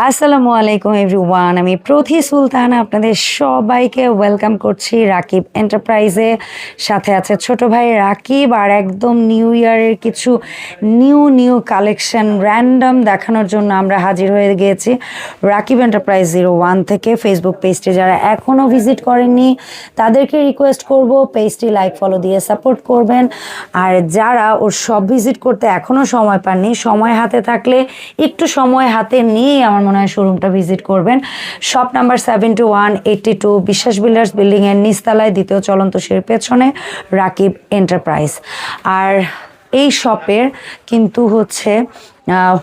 আসসালামু আলাইকুম এভরিওয়ান, আমি প্রথি সুলতান আপনাদের সবাইকে ওয়েলকাম করছি রাকিব এন্টারপ্রাইজে। সাথে আছে ছোট ভাই রাকিব, আর একদম নিউ ইয়ারের কিছু নিউ কালেকশন র্যান্ডম দেখানোর জন্য আমরা হাজির হয়ে গিয়েছি রাকিব এন্টারপ্রাইজ 01 থেকে। ফেসবুক পেজটি যারা এখনও ভিজিট করেননি তাদেরকে রিকোয়েস্ট করব পেজটি লাইক ফলো দিয়ে সাপোর্ট করবেন। আর যারা ওর সব ভিজিট করতে এখনও সময় পাননি, সময় হাতে থাকলে একটু সময় হাতে নিয়ে আমার মনে হয় শোরুমটা ভিজিট করবেন। শপ নাম্বার 7182 বিশ্বাস বিল্ডার্স বিল্ডিংয়ের নিচতলায়, দ্বিতীয় চলন্ত সিঁড়ির পেছনে রাকিব এন্টারপ্রাইজ। আর এই শপের কিন্তু হচ্ছে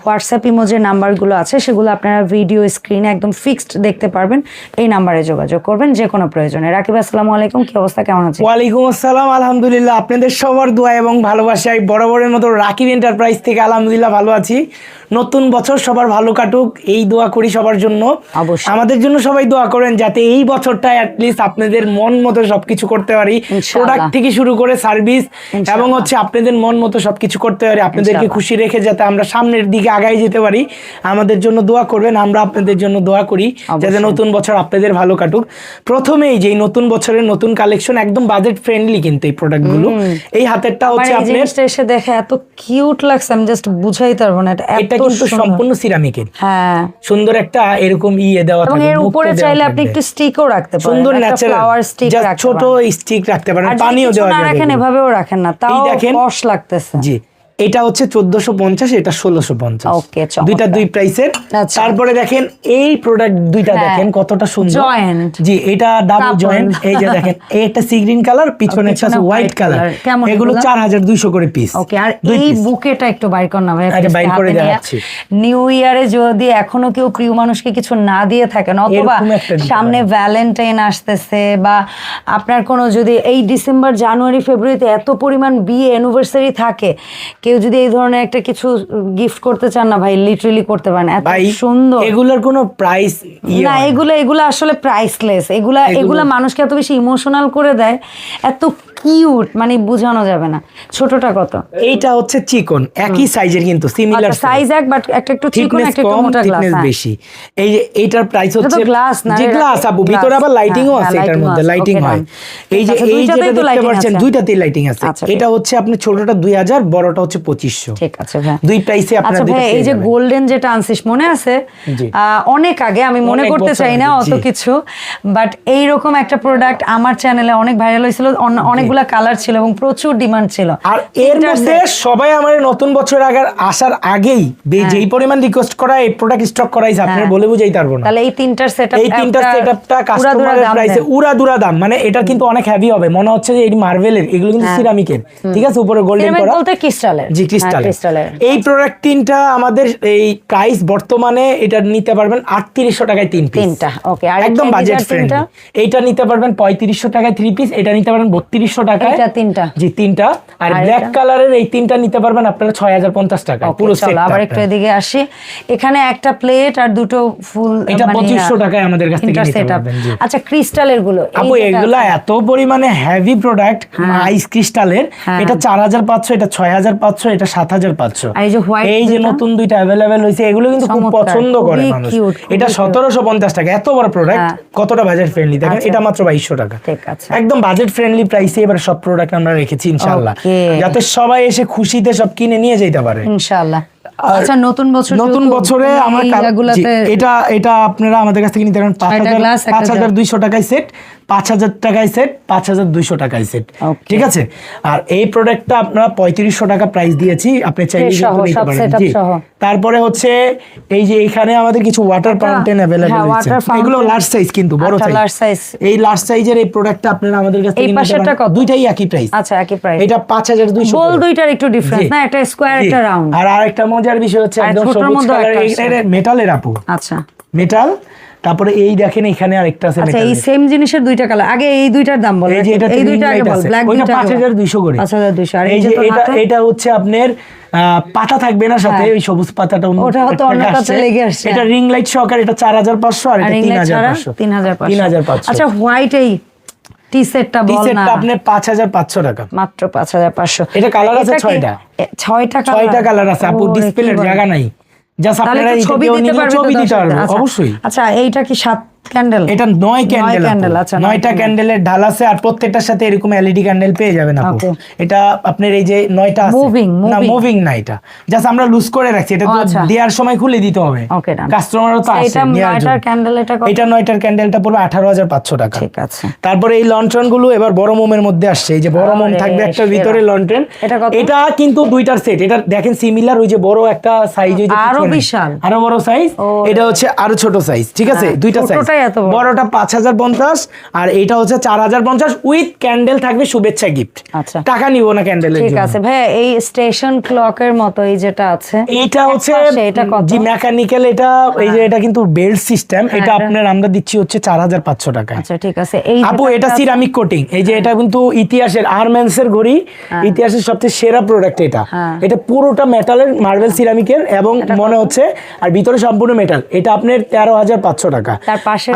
হোয়াটসঅ্যাপ ইমো যে নাম্বারগুলো আছে সেগুলো আপনারা ভিডিও স্ক্রিনে একদম ফিক্সড দেখতে পারবেন। এই নাম্বারে যোগাযোগ করবেন যে কোনো প্রয়োজনে। রাকিব আসসালামু আলাইকুম, কি অবস্থা, কেমন আছেন? ওয়ালাইকুম আসসালাম, আলহামদুলিল্লাহ। আপনাদের সবার দোয়া এবং ভালোবাসায় বরাবরের মতো রাকিব এন্টারপ্রাইজ থেকে আলহামদুলিল্লাহ ভালো আছি। নতুন বছর সবার ভালো কাটুক এই দোয়া করি সবার জন্য। অবশ্যই আমাদের জন্য সবাই দোয়া করেন যাতে এই বছরটা অ্যাটলিস্ট আপনাদের মন মতো সবকিছু করতে পারি, প্রোডাক্ট থেকে শুরু করে সার্ভিস এবং হচ্ছে আপনাদের মন মতো সবকিছু করতে পারি, আপনাদেরকে খুশি রেখে যাতে আমরা সামনের দিকে আগায় যেতে পারি। আমাদের জন্য দোয়া করবেন, আমরা আপনাদের জন্য দোয়া করি যাতে নতুন বছর আপনাদের ভালো কাটুক। প্রথমেই যে নতুন বছরের নতুন কালেকশন একদম বাজেট ফ্রেন্ডলি, কিন্তু এই প্রোডাক্টগুলো এই হাতেরটা হচ্ছে আপনাদের এসে দেখে এত কিউট লাগছে, আমি জাস্ট বুঝাইতে পারবো না। এটা কিন্তু সম্পূর্ণ সিরামিকের, হ্যাঁ সুন্দর একটা এরকম দেওয়া থাকে, এর উপরে চাইলে আপনি একটু স্টিকও রাখতে পারেন, সুন্দর ন্যাচারাল ফ্লাওয়ার স্টিক রাখতে ছোট স্টিক রাখতে পারেন, পানিও দেওয়া যাবে। রাখেন এভাবেও রাখেন না, তাও পশ লাগতেছে। জি, এটা হচ্ছে 1450, এটা 1650। ওকে, দুইটা দুই প্রাইসের। তারপরে দেখেন এই প্রোডাক্ট দুইটা দেখেন কতটা সুন্দর জয়েন্ট। জি, এটা ডাবল জয়েন্ট। এই যে দেখেন একটা সি গ্রিন কালার, পিছনে একটা হোয়াইট কালার, এগুলো 4200 করে পিস। ওকে, আর এই বুকেটা একটু বাইর কর না ভাই, আচ্ছা বাইর করে দেখাচ্ছি। নিউ ইয়ারে যদি এখনো কেউ প্রিয় মানুষকে কিছু না দিয়ে থাকেন, অথবা সামনে ভ্যালেন্টাইন আসতেছে, বা আপনার কোনো যদি এই ডিসেম্বর জানুয়ারি ফেব্রুয়ারিতে এত পরিমাণ বিয়ে অ্যানিভার্সারি থাকে, কেউ যদি এই ধরনের একটা কিছু গিফট করতে চান না ভাই, লিটারালি করতে পারেন। এত সুন্দর, এগুলোর কোনো প্রাইস না, এগুলো আসলে প্রাইসলেস। এগুলা মানুষকে এত বেশি ইমোশনাল করে দেয়, এত কিউট, মানে বোঝানো যাবে না। ছোটটা কত? এইটা হচ্ছে চিকন, একই সাইজের কিন্তু সিমিলার সাইজ এক, বাট একটা একটু চিকন, একটা একটু মোটা গ্লাস বেশি। এই যে এইটার প্রাইস হচ্ছে গ্লাস না, যে গ্লাস আপু, ভিতরে আবার লাইটিংও আছে, এটার মধ্যে লাইটিং হয়। এই যে এই যেটা দেখতে পাচ্ছেন দুইটাতেই লাইটিং আছে। এটা হচ্ছে আপনি ছোটটা 2000, বড়টা হচ্ছে 2500। ঠিক আছে ভাই, দুই প্রাইসে আপনারা দুইটা। এই যে গোল্ডেন যেটা আনছিস মনে আছে? অনেক আগে, আমি মনে করতে চাই না অত কিছু, বাট এইরকম একটা প্রোডাক্ট আমার চ্যানেলে অনেক ভাইরাল হয়েছিল, অনেকগুলা কালার ছিল এবং প্রচুর ডিমান্ড ছিল। আর এর মধ্যে সবাই আমার নতুন বছর আসার আগেই যেই পরিমাণ রিকোয়েস্ট করা এই প্রোডাক্ট স্টক করাইছে, আপনারা বলে বুঝাইতে পারবো না। তাহলে এই তিনটার সেটআপটা কাস্টমারের প্রাইসে উড়াদুরা দাম, মানে এটা কিন্তু অনেক হেভি হবে, মনে হচ্ছে যে এই মার্বেলের, এগুলো কিন্তু সিরামিকের, ঠিক আছে, উপরে গোল্ডেন করা, বলতে ক্রিস্টালের। জি ক্রিস্টালের। এই প্রোডাক্ট তিনটা আমাদের এই প্রাইস বর্তমানে এটা নিতে পারবেন 3800 টাকায় তিনটা। ওকে, আর একদম বাজেট ফ্রেন্ডলি। এইটা নিতে পারবেন 3500 টাকায় 3 পিস, এটা নিতে পারবেন 3200 টাকায়, এটা তিনটা। জি তিনটা। আর ব্ল্যাক কালারের এই তিনটা নিতে পারবেন আপনারা 6050 টাকা পুরো সেট। চলো আবার একটু এদিকে আসি। এখানে একটা প্লেট আর দুটো ফুল, এটা 2500 টাকায় আমাদের কাছ থেকে নিতে পারবেন। আচ্ছা, ক্রিস্টালের গুলো আপু এগুলা এত পরিমাণে হেভি প্রোডাক্ট, আইস ক্রিস্টালের, এটা 4500, এটা 6500, এটা 7500। এই যে নতুন দুইটা अवेलेबल হইছে, এগুলো কিন্তু খুব পছন্দ করে মানুষ। এটা 1750 টাকা, এত বড় প্রোডাক্ট, কতটা বাজেট ফ্রেন্ডলি দেখেন। এটা মাত্র 2200 টাকা, ঠিক আছে, একদম বাজেট ফ্রেন্ডলি প্রাইসে এবার সব প্রোডাক্ট আমরা রেখেছি ইনশাআল্লাহ, যাতে সবাই এসে খুশিতে সব কিনে নিয়ে যেতে পারে ইনশাআল্লাহ। আচ্ছা, নতুন বছরে আমার এটা আপনারা আমাদের কাছ থেকে নিতে পারেন 5200 টাকায় সেট, 5000 টাকায় সেট, 5200 টাকায় সেট, ঠিক আছে। আর এই প্রোডাক্টটা আপনারা 3500 টাকা প্রাইস দিয়েছি, আপনি চাইলে নিতে পারেন। তারপরে হচ্ছে এই যে এখানে আমাদের কিছু ওয়াটার ফাউন্টেন अवेलेबल আছে, এগুলো লার্জ সাইজ কিন্তু বড় সাইজ। এই লার্জ সাইজের এই প্রোডাক্টটা আপনারা আমাদের কাছ থেকে নিতে পারেন। দুইটাই একই প্রাইস। আচ্ছা, একই প্রাইস। এটা 5200। বল দুইটার একটু ডিফারেন্স না, একটা স্কয়ার একটা রাউন্ড। আর আরেকটা মজার বিষয় হচ্ছে একদম সবুজ কালারের মেটালের আপু। আচ্ছা, মেটাল। তারপরে এই দেখেন এখানে আরেকটা আছে মেটাল। আচ্ছা, এই সেম জিনিসের দুইটা কালার। আগে এই দুইটার দাম বল। এই দুইটা আগে বল। ব্ল্যাক দুইটা 5200 করে। 5200। আর এই যে এটা হচ্ছে আপনার পাতা থাকবে না সাথে, ওই সবুজ পাতাটা ওটা হয়তো অন্য পাতা লেগে আসছে। এটা রিং লাইট সহকারে, এটা 4500, আর এটা 3500। আচ্ছা, হোয়াইট এই টি সেটটা বল না। টি সেটটা আপনি 5500 টাকা, মাত্র 5500। এটা কালার আছে 6টা কালার আছে আপু, ডিসপ্লের জায়গা নাই। জাস্ট আপনারা ছবি দিতে পারবেন অবশ্যই। আচ্ছা এইটা কি 7 ক্যান্ডেল? এটা 9 ক্যান্ডেল। আচ্ছা 9টা ক্যান্ডেলের ঢাল আছে আর প্রত্যেকটার সাথে এরকম এলইডি ক্যান্ডেল পেয়ে যাবেন আপু। এটা আপনার এই যে 9টা আছে না, মুভিং না, এটা জাস্ট আমরা লুজ করে রাখছি, এটা তো দেওয়ার সময় খুলে দিতে হবে, কাস্টমারও তো আসে। এটা 9টার ক্যান্ডেল, এটা 9টার ক্যান্ডেলটা পড়বে 18,500 টাকা। ঠিক আছে। তারপরে এই লন্ঠন গুলো এবার বড় মোমের মধ্যে আসছে, এই যে বড় মোম থাকবে একটা ভিতরে লন্ঠন, এটা কিন্তু দুইটার সেট। এটা দেখেন সিমিলার, ওই যে বড় একটা সাইজ, ওই যে আরো বিশাল, আরো বড় সাইজ, এটা হচ্ছে আরো ছোট সাইজ, ঠিক আছে, দুইটা সাইজ। বড়টা 5,050 আর এটা হচ্ছে 4,050 উইথ ক্যান্ডেল থাকবে, শুভেচ্ছা গিফট। আচ্ছা, টাকা নিব না ক্যান্ডেলের জন্য। ঠিক আছে ভাই। এই স্টেশন ক্লকের মতো এই যেটা আছে, এটা হচ্ছে জি মেকানিক্যাল, এটা এই যে এটা কিন্তু বেল্ট সিস্টেম, এটা আপনার আমরা দিচ্ছি হচ্ছে 4,500 টাকা। আচ্ছা ঠিক আছে। এই আপু এটা সিরামিক কোটিং, এই যে এটা কিন্তু ইতিহাসের আরম্যান্সের ঘড়ি, ইতিহাসের সবচেয়ে সেরা প্রোডাক্ট এটা। এটা পুরোটা মেটালের, মার্বেল সিরামিকের এবং মনে হচ্ছে আর ভিতরে সম্পূর্ণ মেটাল। এটা আপনার 13,500 টাকা।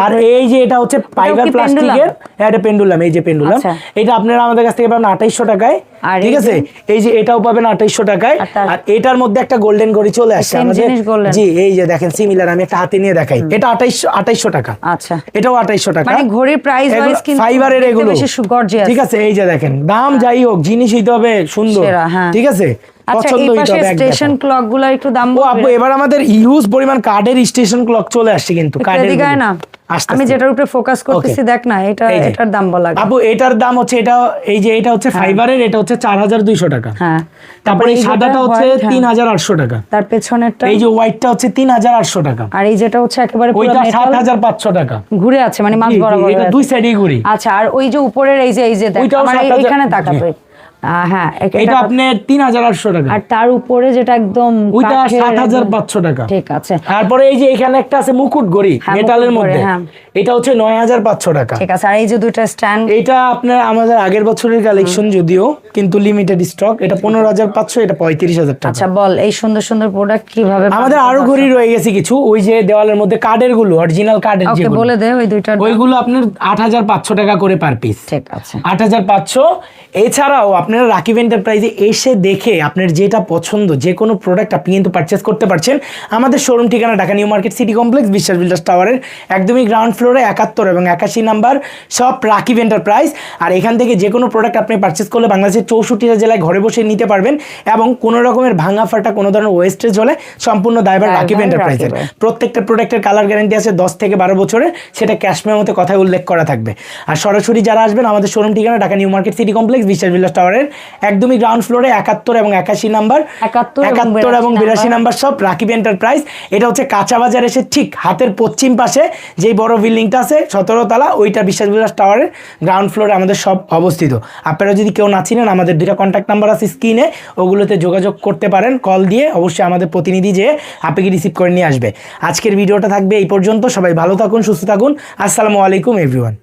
আর এই যে এটা হচ্ছে ফাইবার প্লাস্টিকের, এটা পেন্ডুলাম, এই যে পেন্ডুলাম, এটা আপনারা আমাদের কাছ থেকে পাবেন 2800 টাকায়, ঠিক আছে। এই যে এটাও পাবেন 2800 টাকায়। আর এটার মধ্যে একটা গোল্ডেন ঘড়ি চলে আসছে আমাদের, জি এই যে দেখেন সিমিলার, আমি একটা হাতে নিয়ে দেখাই, এটা 2800 টাকা। আচ্ছা, এটাও 2800 টাকা। মানে ঘড়ির প্রাইস ওয়াইজ কিন্তু ফাইবারের এগুলো বেশি গর্জিয়াস, ঠিক আছে। এই যে দেখেন, দাম যাই হোক জিনিস হইতে হবে সুন্দর, ঠিক আছে। পছন্দ হইতে হবে। স্টেশন ক্লক গুলো একটু দাম ও আপু, এবার আমাদের ইউজ পরিমাণ কার্ডের স্টেশন ক্লক চলে আসছে, কিন্তু কার্ডের না, আমি যেটার উপরে ফোকাস করতেছি দেখ না, এটার দাম বলা আপু, এটার দাম হচ্ছে, এটা এই যে এটা হচ্ছে ফাইবারের, এটা হচ্ছে 4,200 টাকা। হ্যাঁ, তারপরে এই সাদাটা হচ্ছে 3,800 টাকা। তার পেছনেরটা এই যে হোয়াইটটা হচ্ছে 3,800 টাকা। আর এই যেটা হচ্ছে একেবারে পুরো মেটাল, 7,500 টাকা। ঘুরে আছে, মানে মাছ বরাবর, এটা দুই সাইডেই ঘুরি। আচ্ছা, আর ওই যে উপরের এই যে দেখ, আমার এখানে তাকাবে, হ্যাঁ এটা আপনার 3,800 টাকা। আর তার উপরে যেটা একদম ওইটা 7,500 টাকা। ঠিক আছে। তারপরে এই যে এখানে একটা আছে মুকুট ঘড়ি মেটালের মধ্যে, এটা হচ্ছে 9,500 টাকা। ঠিক আছে। আর এই যে দুটো স্ট্যান্ড, এটা আপনার আমাদের আগের বছরের কালেকশন, যদিও কিন্তু লিমিটেড স্টক, এটা 15,500, এটা 35,000 টাকা। আচ্ছা বল, এই সুন্দর সুন্দর প্রোডাক্ট কিভাবে? আমাদের আরো ঘড়ি রয়ে গেছে কিছু, ওই যে দেওয়ালের মধ্যে কার্ডের গুলো, অরিজিনাল কার্ডের যেগুলো, বলে দে ওই দুইটা, ওইগুলো আপনার 8,500 টাকা করে পার পিস। ঠিক আছে, 8,500। এছাড়াও আপনারা রাকিব এন্টারপ্রাইজে এসে দেখে আপনার যেটা পছন্দ, যে কোনো প্রোডাক্ট আপনি কিন্তু পারচেস করতে পারছেন। আমাদের শোরুম ঠিকানা Dhaka new market city complex, বিশ্বাস বিল্ডার্স টাওয়ারের একদমই গ্রাউন্ড ফ্লোরে 71 এবং 81 নাম্বার সব রাকিব এন্টারপ্রাইজ। আর এখান থেকে যে কোনো প্রোডাক্ট আপনি পারচেস করলে বাংলাদেশের 64টা জেলায় ঘরে বসে নিতে পারবেন, এবং কোনো রকমের ভাঙা ফাটা, কোনো ধরনের ওয়েস্টেজ হলে সম্পূর্ণ দায়ভার রাকিব এন্টারপ্রাইজের। প্রত্যেকটা প্রোডাক্টের কালার গ্যারান্টি আছে 10 থেকে 12 বছরের, সেটা ক্যাশ মেমোতে কথায় উল্লেখ করা থাকবে। আর সরাসরি যারা আসবেন, আমাদের শোরুম ঠিকানা Dhaka new market city complex, বিশ্বাস বিল্ডার্স টাওয়ারের একদমই গ্রাউন্ড ফ্লোরে 71 এবং 81 নাম্বার, 71 এবং 82 নাম্বার সব রাকিব এন্টারপ্রাইজ। এটা হচ্ছে কাঁচা বাজার এসে ঠিক হাতের পশ্চিম পাশে যেই বড় বিল্ডিংটা আছে 17 তলা, ওইটা বিশ্বাস বিল্ডার্স টাওয়ারের গ্রাউন্ড ফ্লোরে আমাদের সব অবস্থিত। আপনারা যদি কেউ না চিনেন, আমাদের 2টা কন্ট্যাক্ট নাম্বার আছে স্ক্রিনে, ওগুলোতে যোগাযোগ করতে পারেন কল দিয়ে। অবশ্যই আমাদের প্রতিনিধি যে আপনাকে রিসিভ করে নিয়ে আসবে। আজকের ভিডিওটা থাকবে এই পর্যন্ত। সবাই ভালো থাকুন, সুস্থ থাকুন। আসসালামু আলাইকুম এভরিওয়ান।